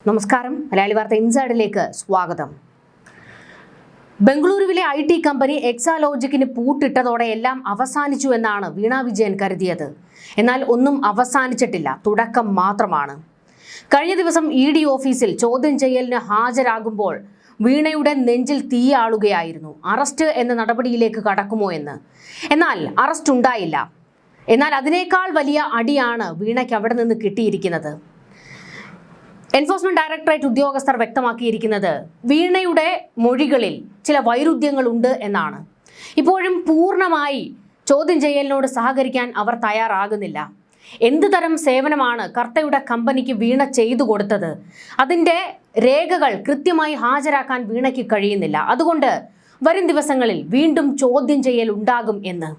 നമസ്കാരം. മലയാളി വാർത്ത ഇൻസൈഡിലേക്ക് സ്വാഗതം. ബംഗളൂരുവിലെ IT കമ്പനി എക്സാലോജിക്കിന് പൂട്ടിട്ടതോടെ എല്ലാം അവസാനിച്ചു എന്നാണ് വീണ വിജയൻ കരുതിയത്. എന്നാൽ ഒന്നും അവസാനിച്ചിട്ടില്ല, തുടക്കം മാത്രമാണ്. കഴിഞ്ഞ ദിവസം ED ഓഫീസിൽ ചോദ്യം ചെയ്യലിന് ഹാജരാകുമ്പോൾ വീണയുടെ നെഞ്ചിൽ തീയാളുകയായിരുന്നു. അറസ്റ്റ് എന്ന നടപടിയിലേക്ക് കടക്കുമോ എന്ന്. എന്നാൽ അറസ്റ്റ് ഉണ്ടായില്ല. എന്നാൽ അതിനേക്കാൾ വലിയ അടിയാണ് വീണയ്ക്ക് അവിടെ നിന്ന് കിട്ടിയിരിക്കുന്നത്. എൻഫോഴ്സ്മെന്റ് ഡയറക്ടറേറ്റ് ഉദ്യോഗസ്ഥർ വ്യക്തമാക്കിയിരിക്കുന്നത് വീണയുടെ മൊഴികളിൽ ചില വൈരുദ്ധ്യങ്ങളുണ്ട് എന്നാണ്. ഇപ്പോഴും പൂർണ്ണമായി ചോദ്യം ചെയ്യലിനോട് സഹകരിക്കാൻ അവർ തയ്യാറാകുന്നില്ല. എന്ത് തരം സേവനമാണ് കർത്തയുടെ കമ്പനിക്ക് വീണ ചെയ്തു കൊടുത്തത്? അതിൻ്റെ രേഖകൾ കൃത്യമായി ഹാജരാക്കാൻ വീണയ്ക്ക് കഴിയുന്നില്ല. അതുകൊണ്ട് വരും ദിവസങ്ങളിൽ വീണ്ടും ചോദ്യം ചെയ്യൽ ഉണ്ടാകും എന്ന്.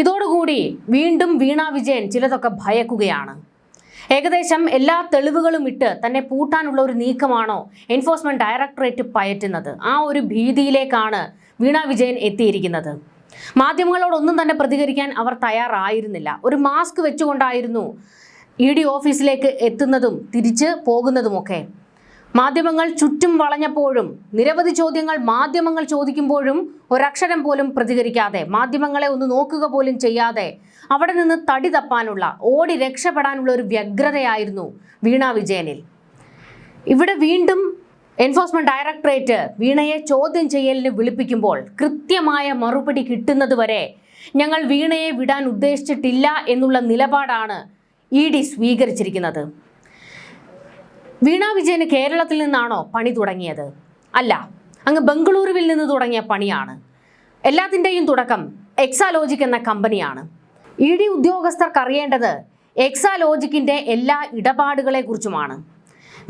ഇതോടുകൂടി വീണ്ടും വീണ വിജയൻ ചിലതൊക്കെ ഭയക്കുകയാണ്. ഏകദേശം എല്ലാ തെളിവുകളും ഇട്ട് തന്നെ പൂട്ടാനുള്ള ഒരു നീക്കമാണോ എൻഫോഴ്സ്മെന്റ് ഡയറക്ടറേറ്റ് പയറ്റുന്നത്? ആ ഒരു ഭീതിയിലേക്കാണ് വീണ വിജയൻ എത്തിയിരിക്കുന്നത്. മാധ്യമങ്ങളോടൊന്നും തന്നെ പ്രതികരിക്കാൻ അവർ തയ്യാറായിരുന്നില്ല. ഒരു മാസ്ക് വെച്ചുകൊണ്ടായിരുന്നു ED ഓഫീസിലേക്ക് എത്തുന്നതും തിരിച്ച് പോകുന്നതുമൊക്കെ. മാധ്യമങ്ങൾ ചുറ്റും വളഞ്ഞപ്പോഴും നിരവധി ചോദ്യങ്ങൾ മാധ്യമങ്ങൾ ചോദിക്കുമ്പോഴും ഒരക്ഷരം പോലും പ്രതികരിക്കാതെ, മാധ്യമങ്ങളെ ഒന്ന് നോക്കുക പോലും ചെയ്യാതെ അവിടെ നിന്ന് തടി തപ്പാനുള്ള, ഓടി രക്ഷപ്പെടാനുള്ള ഒരു വ്യഗ്രതയായിരുന്നു വീണ വിജയനിൽ. ഇവിടെ വീണ്ടും എൻഫോഴ്സ്മെന്റ് ഡയറക്ടറേറ്റ് വീണയെ ചോദ്യം ചെയ്യലിന് വിളിപ്പിക്കുമ്പോൾ കൃത്യമായ മറുപടി കിട്ടുന്നത് വരെ ഞങ്ങൾ വീണയെ വിടാൻ ഉദ്ദേശിച്ചിട്ടില്ല എന്നുള്ള നിലപാടാണ് ED സ്വീകരിച്ചിരിക്കുന്നത്. വീണ വിജയന് കേരളത്തിൽ നിന്നാണോ പണി തുടങ്ങിയത്? അല്ല, അങ്ങ് ബംഗളൂരുവിൽ നിന്ന് തുടങ്ങിയ പണിയാണ്. എല്ലാത്തിൻ്റെയും തുടക്കം എക്സാലോജിക് എന്ന കമ്പനിയാണ്. ED ഉദ്യോഗസ്ഥർക്ക് അറിയേണ്ടത് എക്സാലോജിക്കിൻ്റെ എല്ലാ ഇടപാടുകളെ കുറിച്ചുമാണ്.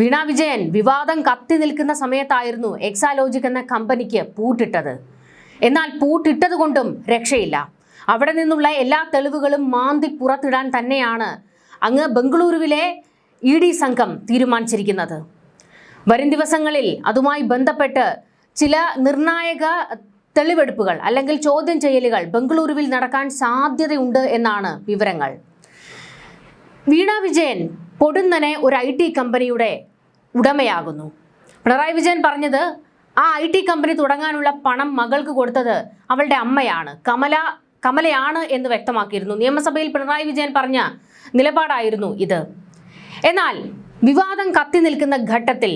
വീണ വിജയൻ വിവാദം കത്തി നിൽക്കുന്ന സമയത്തായിരുന്നു എക്സാലോജിക് എന്ന കമ്പനിക്ക് പൂട്ടിട്ടത്. എന്നാൽ പൂട്ടിട്ടത് കൊണ്ടും രക്ഷയില്ല. അവിടെ നിന്നുള്ള എല്ലാ തെളിവുകളും മാന്തി പുറത്തിടാൻ തന്നെയാണ് അങ്ങ് ബംഗളൂരുവിലെ ED സംഘം തീരുമാനിച്ചിരിക്കുന്നത്. വരും ദിവസങ്ങളിൽ അതുമായി ബന്ധപ്പെട്ട് ചില നിർണായക തെളിവെടുപ്പുകൾ അല്ലെങ്കിൽ ചോദ്യം ചെയ്യലുകൾ ബംഗളൂരുവിൽ നടക്കാൻ സാധ്യതയുണ്ട് എന്നാണ് വിവരങ്ങൾ. വീണ വിജയൻ പൊടുന്നനെ ഒരു IT കമ്പനിയുടെ ഉടമയാകുന്നു. പിണറായി വിജയൻ പറഞ്ഞത് ആ IT കമ്പനി തുടങ്ങാനുള്ള പണം മകൾക്ക് കൊടുത്തത് അവളുടെ അമ്മയാണ്, കമലയാണ് എന്ന് വ്യക്തമാക്കിയിരുന്നു. നിയമസഭയിൽ പിണറായി വിജയൻ പറഞ്ഞ നിലപാടായിരുന്നു ഇത്. എന്നാൽ വിവാദം കത്തി നിൽക്കുന്ന ഘട്ടത്തിൽ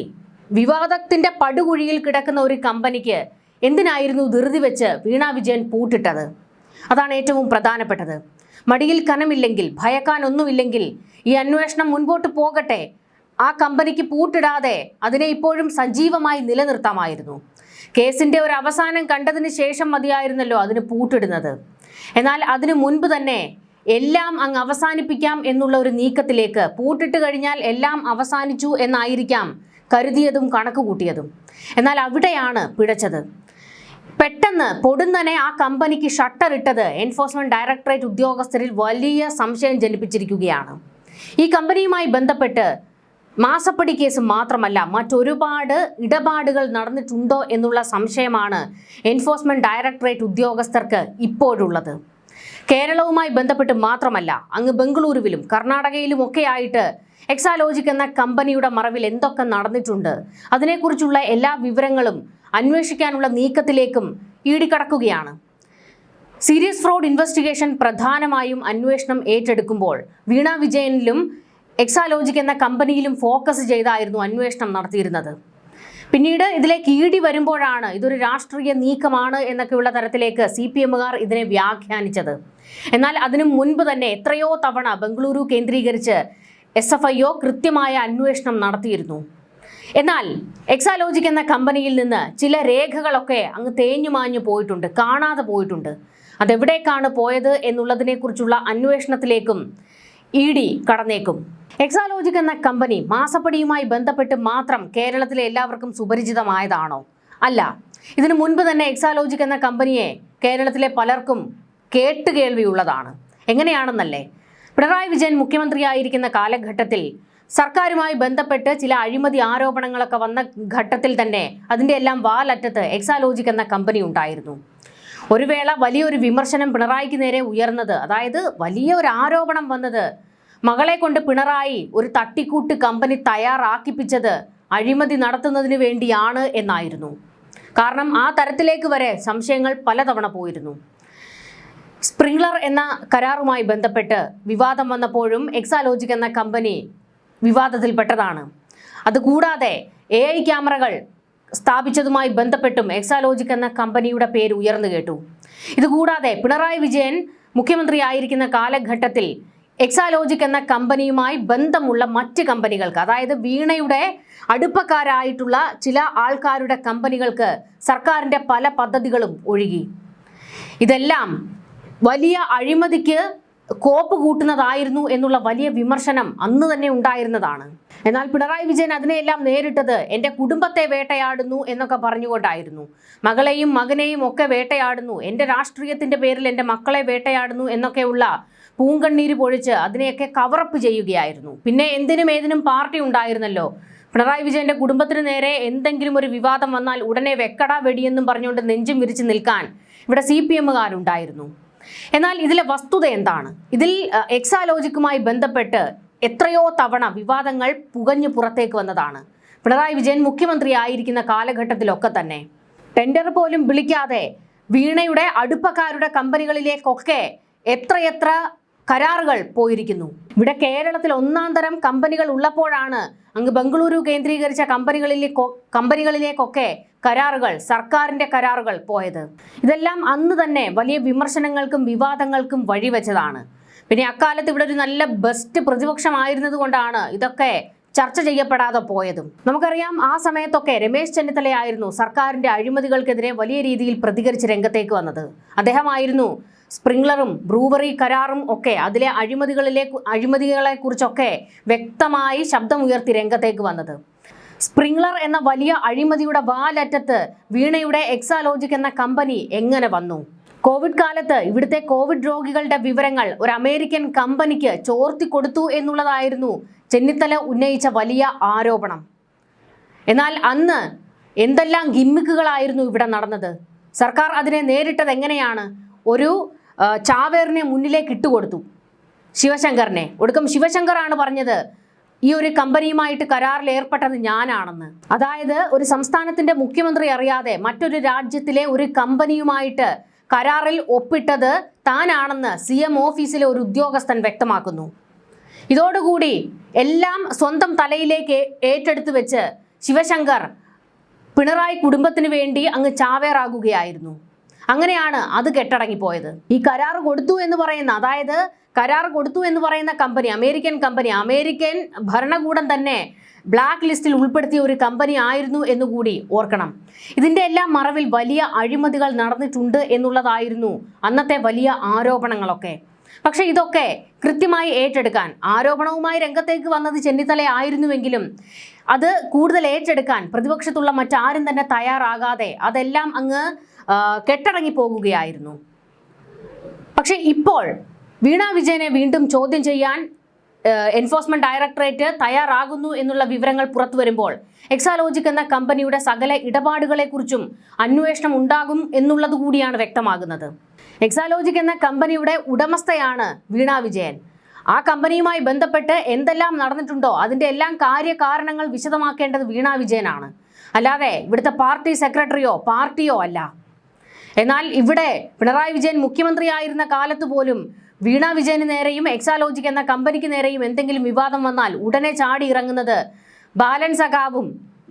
വിവാദത്തിന്റെ പടുകുഴിയിൽ കിടക്കുന്ന ഒരു കമ്പനിക്ക് എന്തിനായിരുന്നു ധൃതി വെച്ച് വീണ വിജയൻ പൂട്ടിട്ടത്? അതാണ് ഏറ്റവും പ്രധാനപ്പെട്ടത്. മടിയിൽ കനമില്ലെങ്കിൽ, ഭയക്കാനൊന്നുമില്ലെങ്കിൽ ഈ അന്വേഷണം മുൻപോട്ട് പോകട്ടെ. ആ കമ്പനിക്ക് പൂട്ടിടാതെ അതിനെ ഇപ്പോഴും സജീവമായി നിലനിർത്താമായിരുന്നു. കേസിന്റെ ഒരു അവസാനം കണ്ടതിന് ശേഷം മതിയായിരുന്നല്ലോ അതിന് പൂട്ടിടുന്നത്. എന്നാൽ അതിനു മുൻപ് തന്നെ എല്ലാം അങ്ങ് അവസാനിപ്പിക്കാം എന്നുള്ള ഒരു നീക്കത്തിലേക്ക്, പൂട്ടിട്ട് കഴിഞ്ഞാൽ എല്ലാം അവസാനിച്ചു എന്നായിരിക്കാം കരുതിയതും കണക്ക് കൂട്ടിയതും. എന്നാൽ അവിടെയാണ് പിഴച്ചത്. പെട്ടെന്ന് പൊടുന്നനെ ആ കമ്പനിക്ക് ഷട്ടർ ഇട്ടത് എൻഫോഴ്സ്മെന്റ് ഡയറക്ടറേറ്റ് ഉദ്യോഗസ്ഥരിൽ വലിയ സംശയം ജനിപ്പിച്ചിരിക്കുകയാണ്. ഈ കമ്പനിയുമായി ബന്ധപ്പെട്ട് മാസപ്പടി കേസ് മാത്രമല്ല, മറ്റൊരുപാട് ഇടപാടുകൾ നടന്നിട്ടുണ്ടോ എന്നുള്ള സംശയമാണ് എൻഫോഴ്സ്മെന്റ് ഡയറക്ടറേറ്റ് ഉദ്യോഗസ്ഥർക്ക് ഇപ്പോഴുള്ളത്. കേരളവുമായി ബന്ധപ്പെട്ട് മാത്രമല്ല, അങ്ങ് ബംഗളൂരുവിലും കർണാടകയിലും ഒക്കെ ആയിട്ട് എക്സാലോജിക് എന്ന കമ്പനിയുടെ മറവിൽ എന്തൊക്കെ നടന്നിട്ടുണ്ട്, അതിനെക്കുറിച്ചുള്ള എല്ലാ വിവരങ്ങളും അന്വേഷിക്കാനുള്ള നീക്കത്തിലേക്കും ED കടക്കുകയാണ്. സീരിയസ് ഫ്രോഡ് ഇൻവെസ്റ്റിഗേഷൻ പ്രധാനമായും അന്വേഷണം ഏറ്റെടുക്കുമ്പോൾ വീണ വിജയനിലും എക്സാലോജിക് എന്ന കമ്പനിയിലും ഫോക്കസ് ചെയ്തായിരുന്നു അന്വേഷണം നടത്തിയിരുന്നത്. പിന്നീട് ഇതിലേക്ക് ED വരുമ്പോഴാണ് ഇതൊരു രാഷ്ട്രീയ നീക്കമാണ് എന്നൊക്കെയുള്ള തരത്തിലേക്ക് CPMകാർ ഇതിനെ വ്യാഖ്യാനിച്ചത്. എന്നാൽ അതിനു മുൻപ് തന്നെ എത്രയോ തവണ ബംഗളൂരു കേന്ദ്രീകരിച്ച് SFIO കൃത്യമായ അന്വേഷണം നടത്തിയിരുന്നു. എന്നാൽ എക്സാലോജിക് എന്ന കമ്പനിയിൽ നിന്ന് ചില രേഖകളൊക്കെ അങ്ങ് തേഞ്ഞുമാഞ്ഞു പോയിട്ടുണ്ട്, കാണാതെ പോയിട്ടുണ്ട്. അതെവിടേക്കാണ് പോയത് എന്നുള്ളതിനെക്കുറിച്ചുള്ള അന്വേഷണത്തിലേക്കും ED കടന്നേക്കും. എക്സാലോജിക് എന്ന കമ്പനി മാസപ്പടിയുമായി ബന്ധപ്പെട്ട് മാത്രം കേരളത്തിലെ എല്ലാവർക്കും സുപരിചിതമായതാണോ? അല്ല. ഇതിനു മുൻപ് തന്നെ എക്സാലോജിക് എന്ന കമ്പനിയെ കേരളത്തിലെ പലർക്കും കേട്ടുകേൾവിയുള്ളതാണ്. എങ്ങനെയാണെന്നല്ലേ? പിണറായി വിജയൻ മുഖ്യമന്ത്രിയായിരിക്കുന്ന കാലഘട്ടത്തിൽ സർക്കാരുമായി ബന്ധപ്പെട്ട് ചില അഴിമതി ആരോപണങ്ങളൊക്കെ വന്ന ഘട്ടത്തിൽ തന്നെ അതിൻ്റെ എല്ലാം വാലറ്റത്ത് എക്സാലോജിക് എന്ന കമ്പനി ഉണ്ടായിരുന്നു. ഒരു വേള വലിയൊരു വിമർശനം പിണറായിക്ക് നേരെ ഉയർന്നത്, അതായത് വലിയൊരു ആരോപണം വന്നത് മകളെ കൊണ്ട് പിണറായി ഒരു തട്ടിക്കൂട്ട് കമ്പനി തയ്യാറാക്കിപ്പിച്ചത് അഴിമതി നടത്തുന്നതിന് വേണ്ടിയാണ് എന്നായിരുന്നു. കാരണം ആ തരത്തിലേക്ക് വരെ സംശയങ്ങൾ പലതവണ പോയിരുന്നു. സ്പ്രിംഗ്ലർ എന്ന കരാറുമായി ബന്ധപ്പെട്ട് വിവാദം വന്നപ്പോഴും എക്സാലോജിക് എന്ന കമ്പനി വിവാദത്തിൽപ്പെട്ടതാണ്. അതുകൂടാതെ AI ക്യാമറകൾ സ്ഥാപിച്ചതുമായി ബന്ധപ്പെട്ടും എക്സാലോജിക് എന്ന കമ്പനിയുടെ പേര് ഉയർന്നു കേട്ടു. ഇതുകൂടാതെ പിണറായി വിജയൻ മുഖ്യമന്ത്രിയായിരിക്കുന്ന കാലഘട്ടത്തിൽ എക്സാലോജിക് എന്ന കമ്പനിയുമായി ബന്ധമുള്ള മറ്റ് കമ്പനികൾക്ക്, അതായത് വീണയുടെ അടുപ്പക്കാരായിട്ടുള്ള ചില ആൾക്കാരുടെ കമ്പനികൾക്ക് സർക്കാരിൻ്റെ പല പദ്ധതികളും ഒഴുകി. ഇതെല്ലാം വലിയ അഴിമതിക്ക് കോപ്പ് കൂട്ടുന്നതായിരുന്നു എന്നുള്ള വലിയ വിമർശനം അന്ന് തന്നെ ഉണ്ടായിരുന്നതാണ്. എന്നാൽ പിണറായി വിജയൻ അതിനെയെല്ലാം നേരിട്ടത് എൻ്റെ കുടുംബത്തെ വേട്ടയാടുന്നു എന്നൊക്കെ പറഞ്ഞുകൊണ്ടായിരുന്നു. മകളെയും മകനെയും ഒക്കെ വേട്ടയാടുന്നു, എൻ്റെ രാഷ്ട്രീയത്തിൻ്റെ പേരിൽ എൻ്റെ മക്കളെ വേട്ടയാടുന്നു എന്നൊക്കെയുള്ള പൂങ്കണ്ണീര് പൊഴിച്ച് അതിനെയൊക്കെ കവറപ്പ് ചെയ്യുകയായിരുന്നു. പിന്നെ എന്തിനും ഏതിനും പാർട്ടി ഉണ്ടായിരുന്നല്ലോ. പിണറായി വിജയന്റെ കുടുംബത്തിന് നേരെ എന്തെങ്കിലും ഒരു വിവാദം വന്നാൽ ഉടനെ വെക്കടാ വെടിയെന്നും പറഞ്ഞുകൊണ്ട് നെഞ്ചും വിരിച്ച് നിൽക്കാൻ ഇവിടെ CPMകാരുണ്ടായിരുന്നു. എന്നാൽ ഇതിലെ വസ്തുത എന്താണ്? ഇതിൽ എക്സാലോജിക്കുമായി ബന്ധപ്പെട്ട് എത്രയോ തവണ വിവാദങ്ങൾ പുകഞ്ഞു പുറത്തേക്ക് വന്നതാണ്. പിണറായി വിജയൻ മുഖ്യമന്ത്രി ആയിരിക്കുന്ന കാലഘട്ടത്തിലൊക്കെ തന്നെ ടെൻഡർ പോലും വിളിക്കാതെ വീണയുടെ അടുപ്പക്കാരുടെ കമ്പനികളിലേക്കൊക്കെ എത്രയെത്ര കരാറുകൾ പോയിരിക്കുന്നു. ഇവിടെ കേരളത്തിൽ ഒന്നാം തരം കമ്പനികൾ ഉള്ളപ്പോഴാണ് അങ്ങ് ബംഗളൂരു കേന്ദ്രീകരിച്ച കമ്പനികളിലേക്കൊക്കെ കരാറുകൾ, സർക്കാരിന്റെ കരാറുകൾ പോയത്. ഇതെല്ലാം അന്ന് തന്നെ വലിയ വിമർശനങ്ങൾക്കും വിവാദങ്ങൾക്കും വഴിവെച്ചതാണ്. പിന്നെ അക്കാലത്ത് ഇവിടെ ഒരു നല്ല ബെസ്റ്റ് പ്രതിപക്ഷമായിരുന്നത് കൊണ്ടാണ് ഇതൊക്കെ ചർച്ച ചെയ്യപ്പെടാതെ പോയതും. നമുക്കറിയാം, ആ സമയത്തൊക്കെ രമേശ് ചെന്നിത്തലയായിരുന്നു സർക്കാരിന്റെ അഴിമതികൾക്കെതിരെ വലിയ രീതിയിൽ പ്രതികരിച്ച് രംഗത്തേക്ക് വന്നത്. അദ്ദേഹമായിരുന്നു സ്പ്രിംഗ്ലറും ബ്രൂവറി കരാറും ഒക്കെ അതിലെ അഴിമതികളെ കുറിച്ചൊക്കെ വ്യക്തമായി ശബ്ദമുയർത്തി രംഗത്തേക്ക് വന്നത്. സ്പ്രിംഗ്ലർ എന്ന വലിയ അഴിമതിയുടെ വാലറ്റത്ത് വീണയുടെ എക്സാലോജിക് എന്ന കമ്പനി എങ്ങനെ വന്നു? കോവിഡ് കാലത്ത് ഇവിടുത്തെ കോവിഡ് രോഗികളുടെ വിവരങ്ങൾ ഒരു അമേരിക്കൻ കമ്പനിക്ക് ചോർത്തി കൊടുത്തു എന്നുള്ളതായിരുന്നു ചെന്നിത്തല ഉന്നയിച്ച വലിയ ആരോപണം. എന്നാൽ അന്ന് എന്തെല്ലാം ഗിമ്മിക്കുകളായിരുന്നു ഇവിടെ നടന്നത്. സർക്കാർ അതിനെ നേരിട്ടത് എങ്ങനെയാണ്? ഒരു ചാവേറിനെ മുന്നിലേക്ക് ഇട്ടുകൊടുത്തു, ശിവശങ്കറിനെ. ഒടുക്കം ശിവശങ്കറാണ് പറഞ്ഞത് ഈ ഒരു കമ്പനിയുമായിട്ട് കരാറിൽ ഏർപ്പെട്ടത് ഞാനാണെന്ന്. അതായത് ഒരു സംസ്ഥാനത്തിന്റെ മുഖ്യമന്ത്രി അറിയാതെ മറ്റൊരു രാജ്യത്തിലെ ഒരു കമ്പനിയുമായിട്ട് കരാറിൽ ഒപ്പിട്ടത് താനാണെന്ന് CM ഓഫീസിലെ ഒരു ഉദ്യോഗസ്ഥൻ വ്യക്തമാക്കുന്നു. ഇതോടുകൂടി എല്ലാം സ്വന്തം തലയിലേക്ക് ഏറ്റെടുത്ത് വെച്ച് ശിവശങ്കർ പിണറായി കുടുംബത്തിന് വേണ്ടി അങ്ങ് ചാവേറാകുകയായിരുന്നു. അങ്ങനെയാണ് അത് കെട്ടടങ്ങിപ്പോയത്. ഈ കരാർ കൊടുത്തു എന്ന് പറയുന്ന കമ്പനി, അമേരിക്കൻ ഭരണകൂടം തന്നെ ബ്ലാക്ക് ലിസ്റ്റിൽ ഉൾപ്പെടുത്തിയ ഒരു കമ്പനി ആയിരുന്നു എന്നുകൂടി ഓർക്കണം. ഇതിന്റെ എല്ലാം മറവിൽ വലിയ അഴിമതികൾ നടന്നിട്ടുണ്ട് എന്നുള്ളതായിരുന്നു അന്നത്തെ വലിയ ആരോപണങ്ങളൊക്കെ. പക്ഷെ ഇതൊക്കെ കൃത്യമായി ഏറ്റെടുക്കാൻ ആരോപണവുമായി രംഗത്തേക്ക് വന്നത് ചെന്നിത്തല ആയിരുന്നുവെങ്കിലും അത് കൂടുതൽ ഏറ്റെടുക്കാൻ പ്രതിപക്ഷത്തുള്ള മറ്റാരും തന്നെ തയ്യാറാകാതെ അതെല്ലാം അങ്ങ് കെട്ടടങ്ങി പോകുകയായിരുന്നു. പക്ഷെ ഇപ്പോൾ വീണ വിജയനെ വീണ്ടും ചോദ്യം ചെയ്യാൻ എൻഫോഴ്സ്മെന്റ് ഡയറക്ടറേറ്റ് തയ്യാറാകുന്നു എന്നുള്ള വിവരങ്ങൾ പുറത്തു വരുമ്പോൾ എക്സാലോജിക് എന്ന കമ്പനിയുടെ സകല ഇടപാടുകളെക്കുറിച്ചും അന്വേഷണം ഉണ്ടാകും എന്നുള്ളത് കൂടിയാണ് വ്യക്തമാകുന്നത്. എക്സാലോജിക് എന്ന കമ്പനിയുടെ ഉടമസ്ഥയാണ് വീണ വിജയൻ. ആ കമ്പനിയുമായി ബന്ധപ്പെട്ട് എന്തെല്ലാം നടന്നിട്ടുണ്ടോ അതിന്റെ എല്ലാം കാര്യകാരണങ്ങൾ വിശദമാക്കേണ്ടത് വീണ വിജയനാണ്, അല്ലാതെ ഇവിടുത്തെ പാർട്ടി സെക്രട്ടറിയോ പാർട്ടിയോ അല്ല. എന്നാൽ ഇവിടെ പിണറായി വിജയൻ മുഖ്യമന്ത്രിയായിരുന്ന കാലത്ത് പോലും വീണ വിജയന് നേരെയും എക്സാലോജിക് എന്ന കമ്പനിക്ക് നേരെയും എന്തെങ്കിലും വിവാദം വന്നാൽ ഉടനെ ചാടി ഇറങ്ങുന്നത് ബാലൻ സഖാവും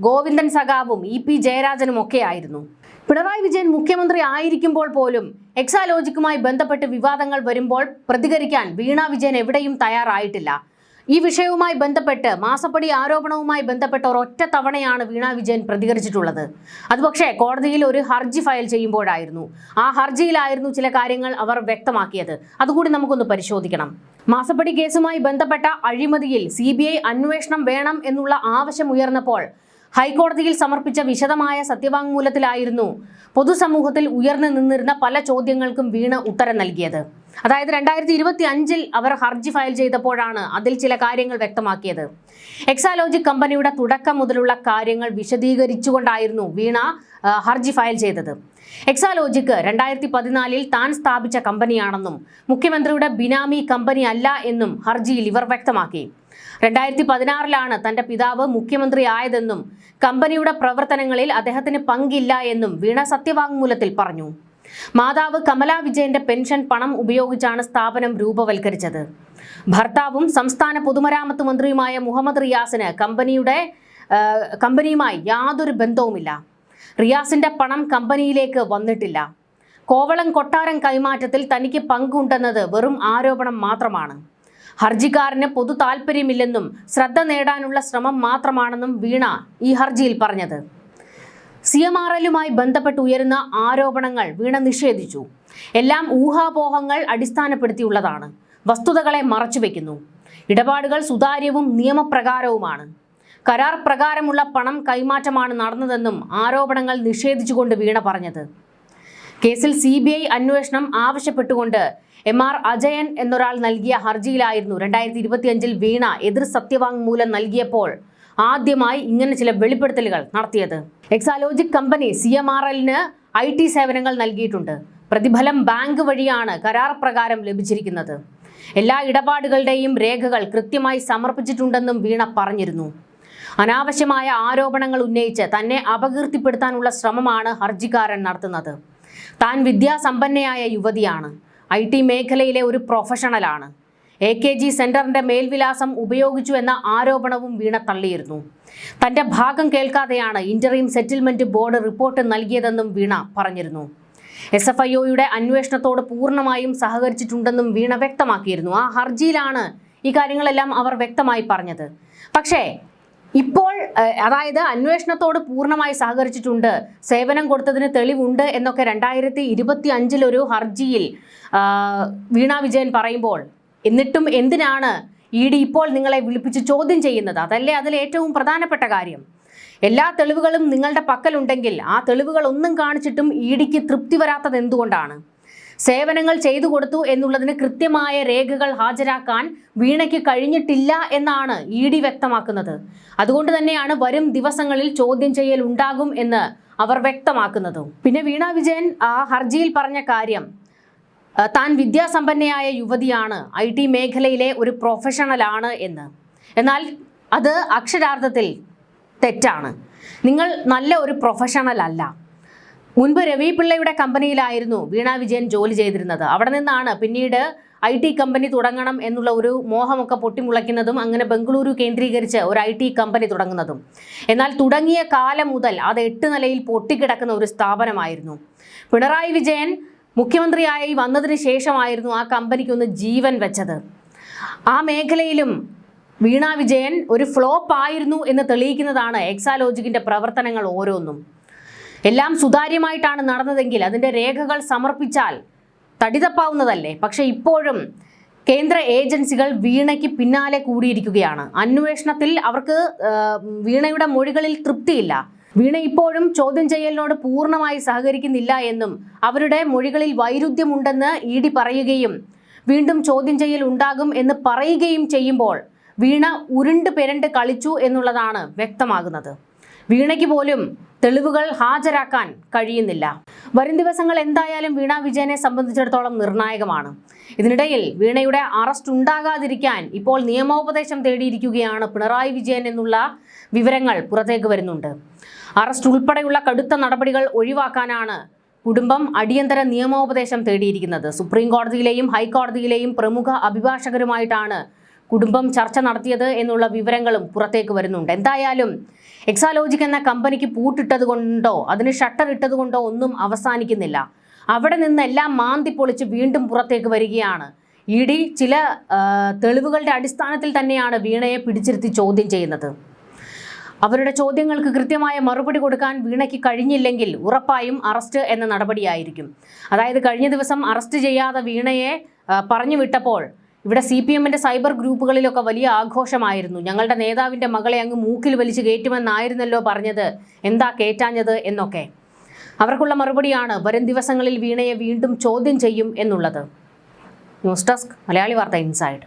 ഗോവിന്ദൻ സഖാവും EP ജയരാജനും ഒക്കെ ആയിരുന്നു. പിണറായി വിജയൻ മുഖ്യമന്ത്രി ആയിരിക്കുമ്പോൾ പോലും എക്സാലോജിക്കുമായി ബന്ധപ്പെട്ട് വിവാദങ്ങൾ വരുമ്പോൾ പ്രതികരിക്കാൻ വീണ വിജയൻ എവിടെയും തയ്യാറായിട്ടില്ല. ഈ വിഷയവുമായി ബന്ധപ്പെട്ട് മാസപ്പടി ആരോപണവുമായി ബന്ധപ്പെട്ട് ഒരൊറ്റ തവണയാണ് വീണ വിജയൻ പ്രതികരിച്ചിട്ടുള്ളത്. അത് പക്ഷേ കോടതിയിൽ ഒരു ഹർജി ഫയൽ ചെയ്യുമ്പോഴായിരുന്നു. ആ ഹർജിയിലായിരുന്നു ചില കാര്യങ്ങൾ അവർ വ്യക്തമാക്കിയത്. അതുകൂടി നമുക്കൊന്ന് പരിശോധിക്കണം. മാസപ്പടി കേസുമായി ബന്ധപ്പെട്ട അഴിമതിയിൽ CBI അന്വേഷണം വേണം എന്നുള്ള ആവശ്യം ഉയർന്നപ്പോൾ ഹൈക്കോടതിയിൽ സമർപ്പിച്ച വിശദമായ സത്യവാങ്മൂലത്തിലായിരുന്നു പൊതുസമൂഹത്തിൽ ഉയർന്നു നിന്നിരുന്ന പല ചോദ്യങ്ങൾക്കും വീണ ഉത്തരം നൽകിയത്. അതായത് 2025 അവർ ഹർജി ഫയൽ ചെയ്തപ്പോഴാണ് അതിൽ ചില കാര്യങ്ങൾ വ്യക്തമാക്കിയത്. എക്സാലോജിക് കമ്പനിയുടെ തുടക്കം മുതലുള്ള കാര്യങ്ങൾ വിശദീകരിച്ചുകൊണ്ടായിരുന്നു വീണ ഹർജി ഫയൽ ചെയ്തത്. എക്സാലോജിക് 2014 താൻ സ്ഥാപിച്ച കമ്പനിയാണെന്നും മുഖ്യമന്ത്രിയുടെ ബിനാമി കമ്പനി അല്ല എന്നും ഹർജിയിൽ ഇവർ വ്യക്തമാക്കി. 2016 തന്റെ പിതാവ് മുഖ്യമന്ത്രി ആയതെന്നും കമ്പനിയുടെ പ്രവർത്തനങ്ങളിൽ അദ്ദേഹത്തിന് പങ്കില്ല എന്നും വീണ സത്യവാങ്മൂലത്തിൽ പറഞ്ഞു. മാതാവ് കമല വിജയന്റെ പെൻഷൻ പണം ഉപയോഗിച്ചാണ് സ്ഥാപനം രൂപവൽക്കരിച്ചത്. ഭർത്താവും സംസ്ഥാന പൊതുമരാമത്ത് മന്ത്രിയുമായ മുഹമ്മദ് റിയാസിന് കമ്പനിയുമായി യാതൊരു ബന്ധവുമില്ല. റിയാസിന്റെ പണം കമ്പനിയിലേക്ക് വന്നിട്ടില്ല. കോവളം കൊട്ടാരം കൈമാറ്റത്തിൽ തനിക്ക് പങ്കുണ്ടെന്നത് വെറും ആരോപണം മാത്രമാണ്. ഹർജിക്കാരന് പൊതു താൽപ്പര്യമില്ലെന്നും ശ്രദ്ധ നേടാനുള്ള ശ്രമം മാത്രമാണെന്നും വീണ ഈ ഹർജിയിൽ പറഞ്ഞത്. CMRLുമായി ബന്ധപ്പെട്ട് ഉയരുന്ന ആരോപണങ്ങൾ വീണ നിഷേധിച്ചു. എല്ലാം ഊഹാപോഹങ്ങൾ അടിസ്ഥാനപ്പെടുത്തിയുള്ളതാണ്, വസ്തുതകളെ മറച്ചുവെക്കുന്നു. ഇടപാടുകൾ സുതാര്യവും നിയമപ്രകാരവുമാണ്. കരാർ പ്രകാരമുള്ള പണം കൈമാറ്റമാണ് നടന്നതെന്നും ആരോപണങ്ങൾ നിഷേധിച്ചുകൊണ്ട് വീണ പറഞ്ഞത്. കേസിൽ CBI അന്വേഷണം ആവശ്യപ്പെട്ടുകൊണ്ട് MR അജയൻ എന്നൊരാൾ നൽകിയ ഹർജിയിലായിരുന്നു 2025 വീണ എതിർ സത്യവാങ്മൂലം നൽകിയപ്പോൾ ആദ്യമായി ഇങ്ങനെ ചില വെളിപ്പെടുത്തലുകൾ നടത്തിയത്. എക്സാലോജിക് കമ്പനി CMRLന് IT സേവനങ്ങൾ നൽകിയിട്ടുണ്ട്. പ്രതിഫലം ബാങ്ക് വഴിയാണ് കരാർ പ്രകാരം ലഭിച്ചിരിക്കുന്നത്. എല്ലാ ഇടപാടുകളുടെയും രേഖകൾ കൃത്യമായി സമർപ്പിച്ചിട്ടുണ്ടെന്നും വീണ പറഞ്ഞിരുന്നു. അനാവശ്യമായ ആരോപണങ്ങൾ ഉന്നയിച്ച് തന്നെ അപകീർത്തിപ്പെടുത്താനുള്ള ശ്രമമാണ് ഹർജിക്കാരൻ നടത്തുന്നത്. താൻ വിദ്യാസമ്പന്നയായ യുവതിയാണ്, IT മേഖലയിലെ ഒരു പ്രൊഫഷണലാണ്. AKG സെന്ററിന്റെ മേൽവിലാസം ഉപയോഗിച്ചു എന്ന ആരോപണവും വീണ തള്ളിയിരുന്നു. തന്റെ ഭാഗം കേൾക്കാതെയാണ് ഇന്ററിം സെറ്റിൽമെന്റ് ബോർഡ് റിപ്പോർട്ട് നൽകിയതെന്നും വീണ പറഞ്ഞിരുന്നു. SFIOയുടെ അന്വേഷണത്തോട് പൂർണ്ണമായും സഹകരിച്ചിട്ടുണ്ടെന്നും വീണ വ്യക്തമാക്കിയിരുന്നു. ആ ഹർജിയിലാണ് ഈ കാര്യങ്ങളെല്ലാം അവർ വ്യക്തമായി പറഞ്ഞത്. പക്ഷേ ഇപ്പോൾ അതായത് അന്വേഷണത്തോട് പൂർണ്ണമായി സഹകരിച്ചിട്ടുണ്ട്, സേവനം കൊടുത്തതിന് തെളിവുണ്ട് എന്നൊക്കെ 2025 ഒരു ഹർജിയിൽ വീണ വിജയൻ പറയുമ്പോൾ, എന്നിട്ടും എന്തിനാണ് ED ഇപ്പോൾ നിങ്ങളെ വിളിപ്പിച്ച് ചോദ്യം ചെയ്യുന്നത്? അതല്ലേ അതിൽ ഏറ്റവും പ്രധാനപ്പെട്ട കാര്യം. എല്ലാ തെളിവുകളും നിങ്ങളുടെ പക്കലുണ്ടെങ്കിൽ ആ തെളിവുകൾ ഒന്നും കാണിച്ചിട്ടും EDക്ക് തൃപ്തി വരാത്തത് എന്തുകൊണ്ടാണ്? സേവനങ്ങൾ ചെയ്തു കൊടുത്തു എന്നുള്ളതിന് കൃത്യമായ രേഖകൾ ഹാജരാക്കാൻ വീണയ്ക്ക് കഴിഞ്ഞിട്ടില്ല എന്നാണ് ED വ്യക്തമാക്കുന്നത്. അതുകൊണ്ട് തന്നെയാണ് വരും ദിവസങ്ങളിൽ ചോദ്യം ചെയ്യൽ ഉണ്ടാകും എന്ന് അവർ വ്യക്തമാക്കുന്നതും. പിന്നെ വീണ വിജയൻ ആ ഹർജിയിൽ പറഞ്ഞ കാര്യം, താൻ വിദ്യാസമ്പന്നയായ യുവതിയാണ്, IT മേഖലയിലെ ഒരു പ്രൊഫഷണലാണ് എന്ന്. എന്നാൽ അത് അക്ഷരാർത്ഥത്തിൽ തെറ്റാണ്. നിങ്ങൾ നല്ല ഒരു പ്രൊഫഷണൽ അല്ല. മുൻപ് രവി പിള്ളയുടെ കമ്പനിയിലായിരുന്നു വീണ വിജയൻ ജോലി ചെയ്തിരുന്നത്. അവിടെ നിന്നാണ് പിന്നീട് IT കമ്പനി തുടങ്ങണം എന്നുള്ള ഒരു മോഹമൊക്കെ പൊട്ടിമുളയ്ക്കുന്നതും അങ്ങനെ ബംഗളൂരു കേന്ദ്രീകരിച്ച് ഒരു IT കമ്പനി തുടങ്ങുന്നതും. എന്നാൽ തുടങ്ങിയ കാലം മുതൽ അത് 8 നിലയിൽ പൊട്ടിക്കിടക്കുന്ന ഒരു സ്ഥാപനമായിരുന്നു. പിണറായി വിജയൻ മുഖ്യമന്ത്രിയായി വന്നതിന് ശേഷമായിരുന്നു ആ കമ്പനിക്കൊന്ന് ജീവൻ വെച്ചത്. ആ മേഖലയിലും വീണ വിജയൻ ഒരു ഫ്ലോപ്പ് ആയിരുന്നു എന്ന് തെളിയിക്കുന്നതാണ് എക്സാലോജിക്കിന്റെ പ്രവർത്തനങ്ങൾ ഓരോന്നും. എല്ലാം സുതാര്യമായിട്ടാണ് നടന്നതെങ്കിൽ അതിൻ്റെ രേഖകൾ സമർപ്പിച്ചാൽ തടിതപ്പാവുന്നതല്ലേ. പക്ഷെ ഇപ്പോഴും കേന്ദ്ര ഏജൻസികൾ വീണയ്ക്ക് പിന്നാലെ കൂടിയിരിക്കുകയാണ്. അന്വേഷണത്തിൽ അവർക്ക് വീണയുടെ മൊഴികളിൽ തൃപ്തിയില്ല. വീണ ഇപ്പോഴും ചോദ്യം ചെയ്യലിനോട് പൂർണ്ണമായി സഹകരിക്കുന്നില്ല എന്നും അവരുടെ മൊഴികളിൽ വൈരുദ്ധ്യമുണ്ടെന്ന് ED പറയുകയും വീണ്ടും ചോദ്യം ചെയ്യൽ ഉണ്ടാകും എന്ന് പറയുകയും ചെയ്യുമ്പോൾ വീണ ഉരുണ്ട് പെരണ്ട് കളിച്ചു എന്നുള്ളതാണ് വ്യക്തമാകുന്നത്. വീണയ്ക്ക് പോലും തെളിവുകൾ ഹാജരാക്കാൻ കഴിയുന്നില്ല. വരും ദിവസങ്ങൾ എന്തായാലും വീണ വിജയനെ സംബന്ധിച്ചിടത്തോളം നിർണായകമാണ്. ഇതിനിടയിൽ വീണയുടെ അറസ്റ്റ് ഉണ്ടാകാതിരിക്കാൻ ഇപ്പോൾ നിയമോപദേശം തേടിയിരിക്കുകയാണ് പിണറായി വിജയൻ എന്നുള്ള വിവരങ്ങൾ പുറത്തേക്ക് വരുന്നുണ്ട്. അറസ്റ്റ് ഉൾപ്പെടെയുള്ള കടുത്ത നടപടികൾ ഒഴിവാക്കാനാണ് കുടുംബം അടിയന്തര നിയമോപദേശം തേടിയിരിക്കുന്നത്. സുപ്രീം കോടതിയിലെയും ഹൈക്കോടതിയിലെയും പ്രമുഖ അഭിഭാഷകരുമായിട്ടാണ് കുടുംബം ചർച്ച നടത്തിയത് എന്നുള്ള വിവരങ്ങളും പുറത്തേക്ക് വരുന്നുണ്ട്. എന്തായാലും എക്സാലോജിക് എന്ന കമ്പനിക്ക് പൂട്ടിട്ടത് കൊണ്ടോ അതിന് ഷട്ടർ ഇട്ടത് കൊണ്ടോ ഒന്നും അവസാനിക്കുന്നില്ല. അവിടെ നിന്ന് എല്ലാം മാന്തി പൊളിച്ച് വീണ്ടും പുറത്തേക്ക് വരികയാണ്. ED ചില തെളിവുകളുടെ അടിസ്ഥാനത്തിൽ തന്നെയാണ് വീണയെ പിടിച്ചിരുത്തി ചോദ്യം ചെയ്യുന്നത്. അവരുടെ ചോദ്യങ്ങൾക്ക് കൃത്യമായ മറുപടി കൊടുക്കാൻ വീണയ്ക്ക് കഴിഞ്ഞില്ലെങ്കിൽ ഉറപ്പായും അറസ്റ്റ് എന്ന നടപടിയായിരിക്കും. അതായത് കഴിഞ്ഞ ദിവസം അറസ്റ്റ് ചെയ്യാതെ വീണയെ പറഞ്ഞു വിട്ടപ്പോൾ ഇവിടെ CPMന്റെ സൈബർ ഗ്രൂപ്പുകളിലൊക്കെ വലിയ ആഘോഷമായിരുന്നു. ഞങ്ങളുടെ നേതാവിൻ്റെ മകളെ അങ്ങ് മൂക്കിൽ വലിച്ചു കയറ്റുമെന്നായിരുന്നല്ലോ പറഞ്ഞത്, എന്താ കേറ്റാഞ്ഞത് എന്നൊക്കെ. അവർക്കുള്ള മറുപടിയാണ് വരും ദിവസങ്ങളിൽ വീണയെ വീണ്ടും ചോദ്യം ചെയ്യും എന്നുള്ളത്. ന്യൂസ് ഡെസ്ക് മലയാളി വാർത്ത ഇൻസൈഡ്.